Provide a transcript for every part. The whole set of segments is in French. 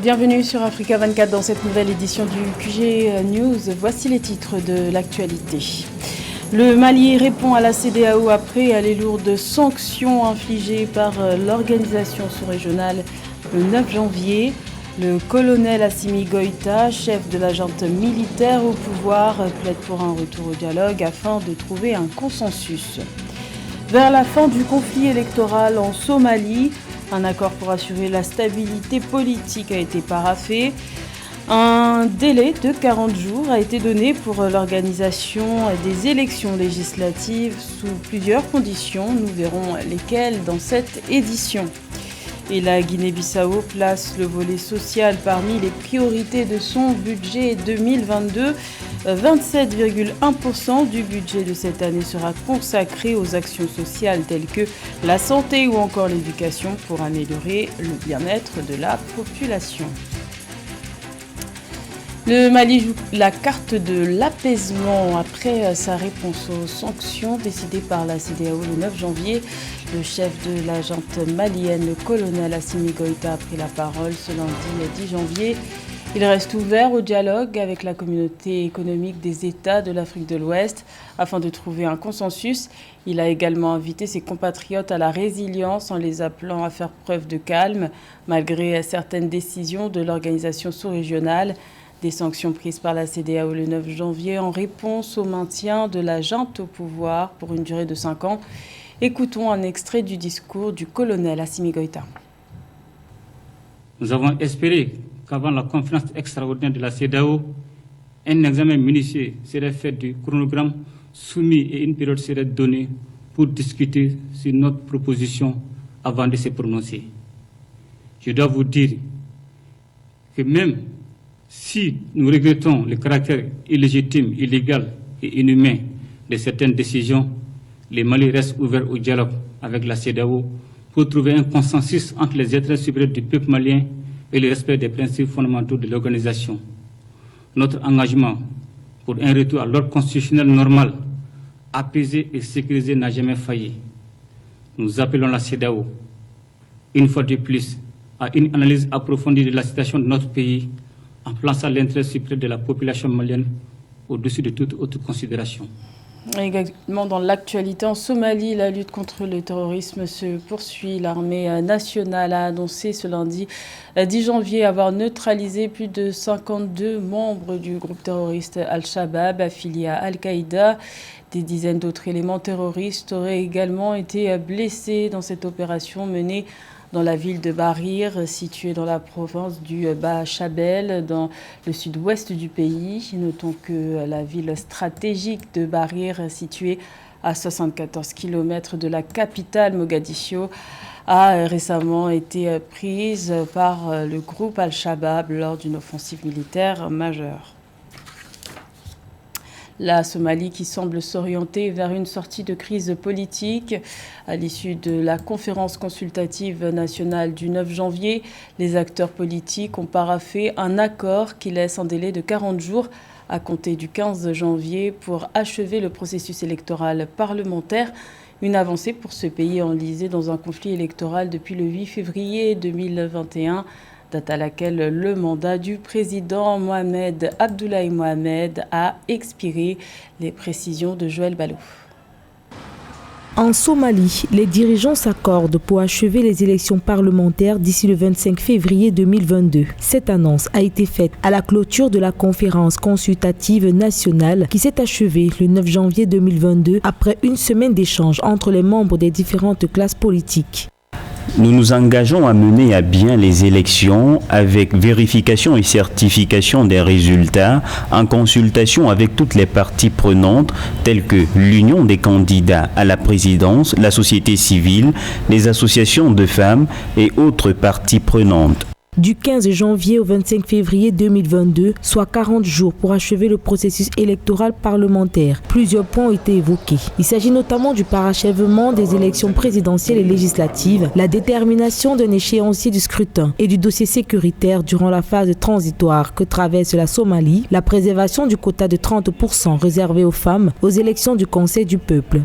Bienvenue sur Africa 24 dans cette nouvelle édition du QG News. Voici les titres de l'actualité. Le Mali répond à la CEDEAO après les lourdes sanctions infligées par l'organisation sous-régionale le 9 janvier. Le colonel Assimi Goïta, chef de la junte militaire au pouvoir, plaide pour un retour au dialogue afin de trouver un consensus. Vers la fin du conflit électoral en Somalie, un accord pour assurer la stabilité politique a été paraphé. Un délai de 40 jours a été donné pour l'organisation des élections législatives sous plusieurs conditions. Nous verrons lesquelles dans cette édition. Et la Guinée-Bissau place le volet social parmi les priorités de son budget 2022. 27,1% du budget de cette année sera consacré aux actions sociales telles que la santé ou encore l'éducation pour améliorer le bien-être de la population. Le Mali joue la carte de l'apaisement après sa réponse aux sanctions décidées par la CEDEAO le 9 janvier. Le chef de la junte malienne, le colonel Assimi Goïta, a pris la parole ce lundi 10 janvier. Il reste ouvert au dialogue avec la communauté économique des États de l'Afrique de l'Ouest afin de trouver un consensus. Il a également invité ses compatriotes à la résilience en les appelant à faire preuve de calme malgré certaines décisions de l'organisation sous-régionale. Des sanctions prises par la CEDEAO le 9 janvier en réponse au maintien de la junte au pouvoir pour une durée de 5 ans. Écoutons un extrait du discours du colonel Assimi Goïta. Nous avons espéré qu'avant la conférence extraordinaire de la CEDEAO, un examen minutieux serait fait du chronogramme soumis et une période serait donnée pour discuter sur notre proposition avant de se prononcer. Je dois vous dire que même si nous regrettons le caractère illégitime, illégal et inhumain de certaines décisions, le Mali reste ouvert au dialogue avec la CEDEAO pour trouver un consensus entre les intérêts supérieurs du peuple malien et le respect des principes fondamentaux de l'organisation. Notre engagement pour un retour à l'ordre constitutionnel normal, apaisé et sécurisé n'a jamais failli. Nous appelons la CEDEAO, une fois de plus, à une analyse approfondie de la situation de notre pays en plaçant l'intérêt supérieur de la population malienne au-dessus de toute autre considération. Également dans l'actualité en Somalie, la lutte contre le terrorisme se poursuit. L'armée nationale a annoncé ce lundi 10 janvier avoir neutralisé plus de 52 membres du groupe terroriste Al-Shabaab affilié à Al-Qaïda. Des dizaines d'autres éléments terroristes auraient également été blessés dans cette opération menée dans la ville de Bahrir, située dans la province du Bas-Shabelle, dans le sud-ouest du pays. Notons que la ville stratégique de Bahrir, située à 74 km de la capitale Mogadiscio, a récemment été prise par le groupe Al-Shabaab lors d'une offensive militaire majeure. La Somalie qui semble s'orienter vers une sortie de crise politique. À l'issue de la conférence consultative nationale du 9 janvier, les acteurs politiques ont paraphé un accord qui laisse un délai de 40 jours à compter du 15 janvier pour achever le processus électoral parlementaire. Une avancée pour ce pays enlisé dans un conflit électoral depuis le 8 février 2021. Date à laquelle le mandat du président Mohamed Abdoulaye Mohamed a expiré. Les précisions de Joël Balou. En Somalie, les dirigeants s'accordent pour achever les élections parlementaires d'ici le 25 février 2022. Cette annonce a été faite à la clôture de la conférence consultative nationale qui s'est achevée le 9 janvier 2022 après une semaine d'échanges entre les membres des différentes classes politiques. Nous nous engageons à mener à bien les élections avec vérification et certification des résultats en consultation avec toutes les parties prenantes telles que l'Union des candidats à la présidence, la société civile, les associations de femmes et autres parties prenantes. Du 15 janvier au 25 février 2022, soit 40 jours pour achever le processus électoral parlementaire. Plusieurs points ont été évoqués. Il s'agit notamment du parachèvement des élections présidentielles et législatives, la détermination d'un échéancier du scrutin et du dossier sécuritaire durant la phase transitoire que traverse la Somalie, la préservation du quota de 30% réservé aux femmes aux élections du Conseil du peuple.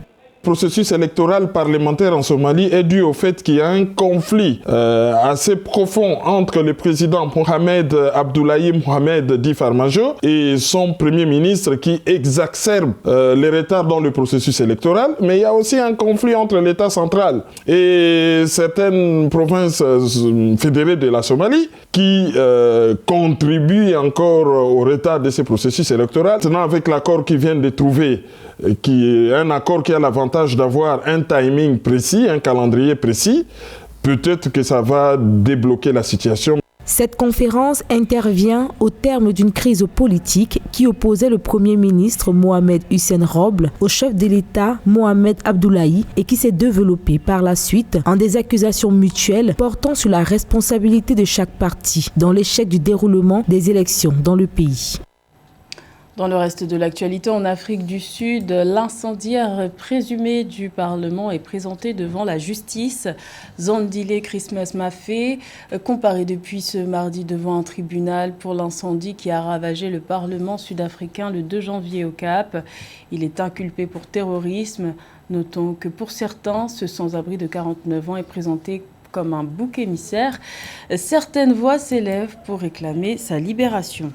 processus électoral parlementaire en Somalie est due au fait qu'il y a un conflit assez profond entre le président Mohamed Abdullahi Mohamed dit Farmajo et son premier ministre qui exacerbe les retards dans le processus électoral. Mais il y a aussi un conflit entre l'État central et certaines provinces fédérées de la Somalie qui contribuent encore au retard de ces processus électoraux. Maintenant, avec l'accord qu'ils viennent de trouver, qui est un accord qui a l'avantage d'avoir un timing précis, un calendrier précis, peut-être que ça va débloquer la situation. Cette conférence intervient au terme d'une crise politique qui opposait le Premier ministre Mohamed Hussein Roble au chef de l'État Mohamed Abdullahi et qui s'est développée par la suite en des accusations mutuelles portant sur la responsabilité de chaque parti dans l'échec du déroulement des élections dans le pays. Dans le reste de l'actualité, en Afrique du Sud, l'incendiaire présumé du Parlement est présenté devant la justice. Zandile Christmas Mafé, comparé depuis ce mardi devant un tribunal pour l'incendie qui a ravagé le Parlement sud-africain le 2 janvier au Cap. Il est inculpé pour terrorisme. Notons que pour certains, ce sans-abri de 49 ans est présenté comme un bouc émissaire. Certaines voix s'élèvent pour réclamer sa libération.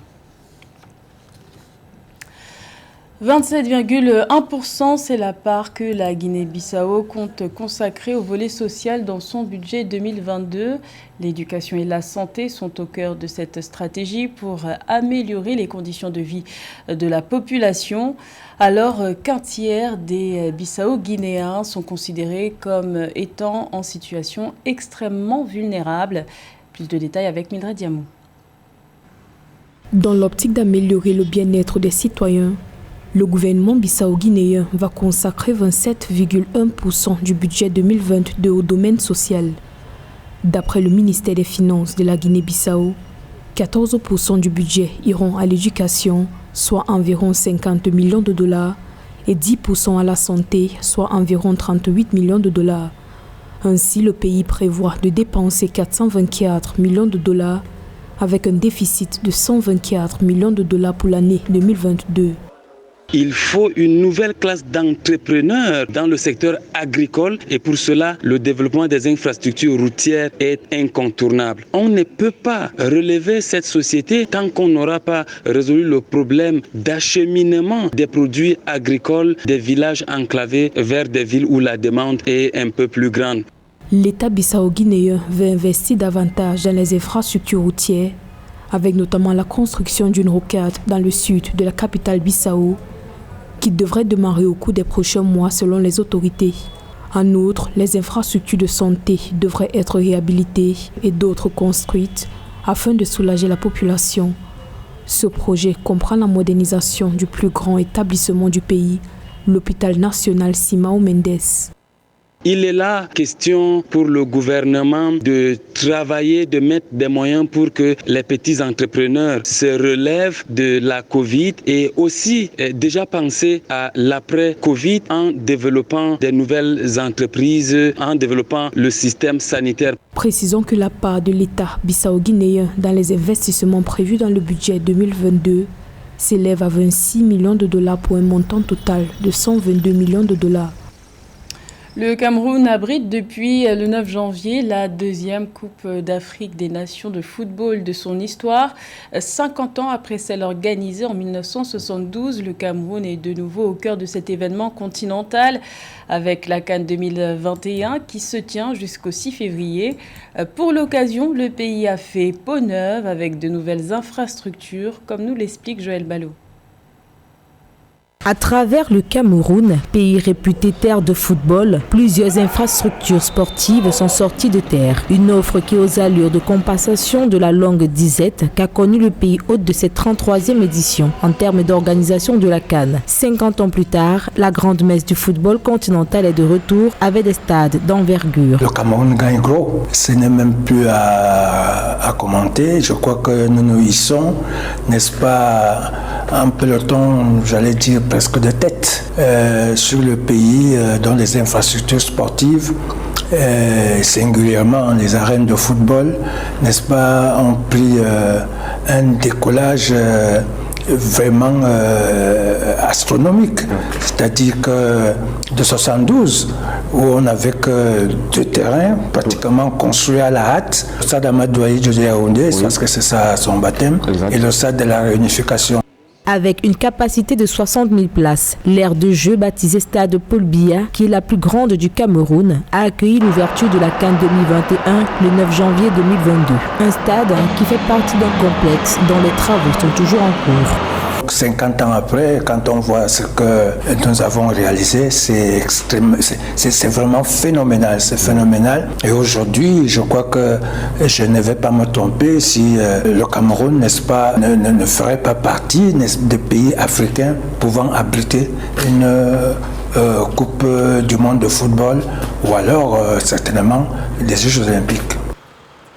27,1%, c'est la part que la Guinée-Bissau compte consacrer au volet social dans son budget 2022. L'éducation et la santé sont au cœur de cette stratégie pour améliorer les conditions de vie de la population, alors qu'un tiers des Bissau-Guinéens sont considérés comme étant en situation extrêmement vulnérable. Plus de détails avec Mildred Diamou. Dans l'optique d'améliorer le bien-être des citoyens, le gouvernement bissau-guinéen va consacrer 27,1% du budget 2022 au domaine social. D'après le ministère des Finances de la Guinée-Bissau, 14% du budget iront à l'éducation, soit environ 50 millions de dollars, et 10% à la santé, soit environ 38 millions de dollars. Ainsi, le pays prévoit de dépenser 424 millions de dollars, avec un déficit de 124 millions de dollars pour l'année 2022. Il faut une nouvelle classe d'entrepreneurs dans le secteur agricole et pour cela, le développement des infrastructures routières est incontournable. On ne peut pas relever cette société tant qu'on n'aura pas résolu le problème d'acheminement des produits agricoles des villages enclavés vers des villes où la demande est un peu plus grande. L'État bissau-guinéen veut investir davantage dans les infrastructures routières, avec notamment la construction d'une rocade dans le sud de la capitale Bissau, qui devrait démarrer au cours des prochains mois selon les autorités. En outre, les infrastructures de santé devraient être réhabilitées et d'autres construites afin de soulager la population. Ce projet comprend la modernisation du plus grand établissement du pays, l'hôpital national Simão Mendes. Il est là question pour le gouvernement de travailler, de mettre des moyens pour que les petits entrepreneurs se relèvent de la Covid et aussi déjà penser à l'après-Covid en développant des nouvelles entreprises, en développant le système sanitaire. Précisons que la part de l'État bissau-guinéen dans les investissements prévus dans le budget 2022 s'élève à 26 millions de dollars pour un montant total de 122 millions de dollars. Le Cameroun abrite depuis le 9 janvier la deuxième Coupe d'Afrique des Nations de football de son histoire. 50 ans après celle organisée en 1972, le Cameroun est de nouveau au cœur de cet événement continental avec la CAN 2021 qui se tient jusqu'au 6 février. Pour l'occasion, le pays a fait peau neuve avec de nouvelles infrastructures, comme nous l'explique Joël Ballot. À travers le Cameroun, pays réputé terre de football, plusieurs infrastructures sportives sont sorties de terre. Une offre qui, aux allures de compensation de la longue disette qu'a connue le pays hôte de cette 33e édition en termes d'organisation de la CAN. 50 ans plus tard, la grande messe du football continental est de retour avec des stades d'envergure. Le Cameroun gagne gros, ce n'est même plus à commenter. Je crois que nous y sommes, n'est-ce pas, un peloton, j'allais dire, presque de tête sur le pays dans les infrastructures sportives, singulièrement les arènes de football, n'est-ce pas, ont pris un décollage vraiment astronomique. C'est-à-dire que de 72, où on n'avait que 2 terrains pratiquement construits à la hâte, le stade Amadou Ahidjo de Yaoundé, parce que c'est ça son baptême, et le stade de la réunification. Avec une capacité de 60 000 places, l'aire de jeu baptisée Stade Paul Biya, qui est la plus grande du Cameroun, a accueilli l'ouverture de la CAN 2021 le 9 janvier 2022. Un stade qui fait partie d'un complexe dont les travaux sont toujours en cours. 50 ans après, quand on voit ce que nous avons réalisé, c'est vraiment phénoménal, c'est phénoménal. Et aujourd'hui, je crois que je ne vais pas me tromper si le Cameroun, n'est-ce pas, ne ferait pas partie des pays africains pouvant abriter une Coupe du monde de football ou alors certainement des Jeux olympiques.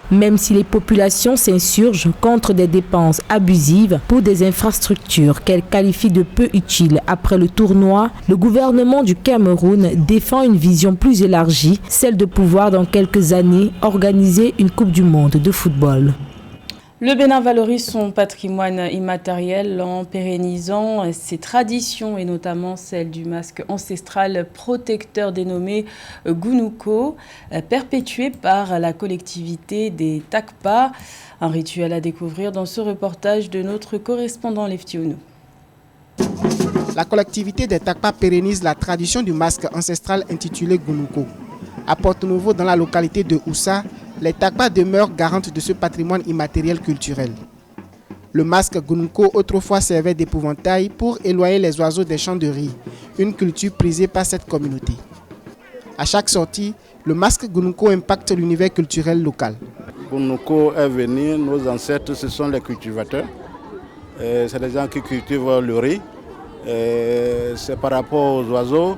Même si les populations s'insurgent contre des dépenses abusives pour des infrastructures qu'elles qualifient de peu utiles après le tournoi, le gouvernement du Cameroun défend une vision plus élargie, celle de pouvoir dans quelques années organiser une Coupe du monde de football. Le Bénin valorise son patrimoine immatériel en pérennisant ses traditions et notamment celle du masque ancestral protecteur dénommé Gounouko, perpétué par la collectivité des Takpa. Un rituel à découvrir dans ce reportage de notre correspondant Leftionou. La collectivité des Takpa pérennise la tradition du masque ancestral intitulé Gounouko. À Porto-Novo, dans la localité de Oussa, les Takpa demeurent garantes de ce patrimoine immatériel culturel. Le masque Gounouko autrefois servait d'épouvantail pour éloigner les oiseaux des champs de riz, une culture prisée par cette communauté. À chaque sortie, le masque Gounouko impacte l'univers culturel local. Gounouko est venu, nos ancêtres, ce sont les cultivateurs. C'est les gens qui cultivent le riz. C'est par rapport aux oiseaux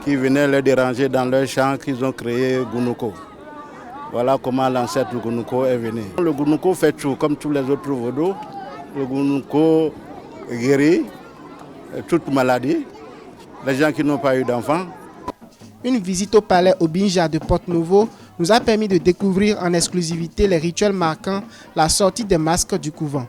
qui venaient les déranger dans leurs champs qu'ils ont créé Gounouko. Voilà comment l'ancêtre Gounouko est venu. Le Gounouko fait tout, comme tous les autres vaudous. Le Gounouko guérit toute maladie. Les gens qui n'ont pas eu d'enfants. Une visite au palais Obinja de Porto-Novo nous a permis de découvrir en exclusivité les rituels marquant la sortie des masques du couvent.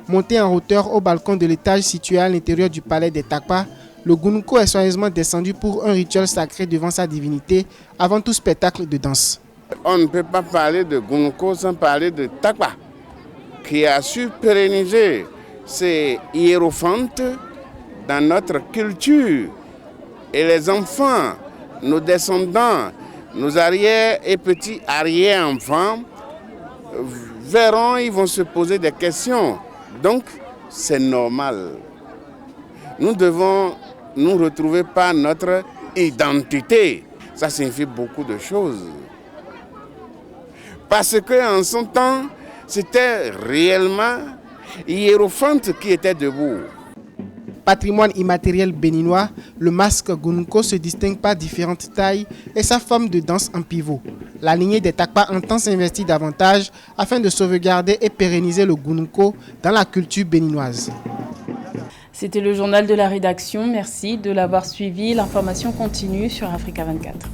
Monté en hauteur au balcon de l'étage situé à l'intérieur du palais des Takpa, le Gounouko est soigneusement descendu pour un rituel sacré devant sa divinité avant tout spectacle de danse. On ne peut pas parler de Gounouko sans parler de Takpa, qui a su pérenniser ces hiérophantes dans notre culture. Et les enfants, nos descendants, nos arrières et petits arrière-enfants verront, ils vont se poser des questions. Donc, c'est normal. Nous devons nous retrouver par notre identité. Ça signifie beaucoup de choses. Parce qu'en son temps, c'était réellement hiérophante qui était debout. Patrimoine immatériel béninois, le masque Gounouko se distingue par différentes tailles et sa forme de danse en pivot. La lignée des Takpa entend s'investir davantage afin de sauvegarder et pérenniser le Gounouko dans la culture béninoise. C'était le journal de la rédaction. Merci de l'avoir suivi. L'information continue sur Africa 24.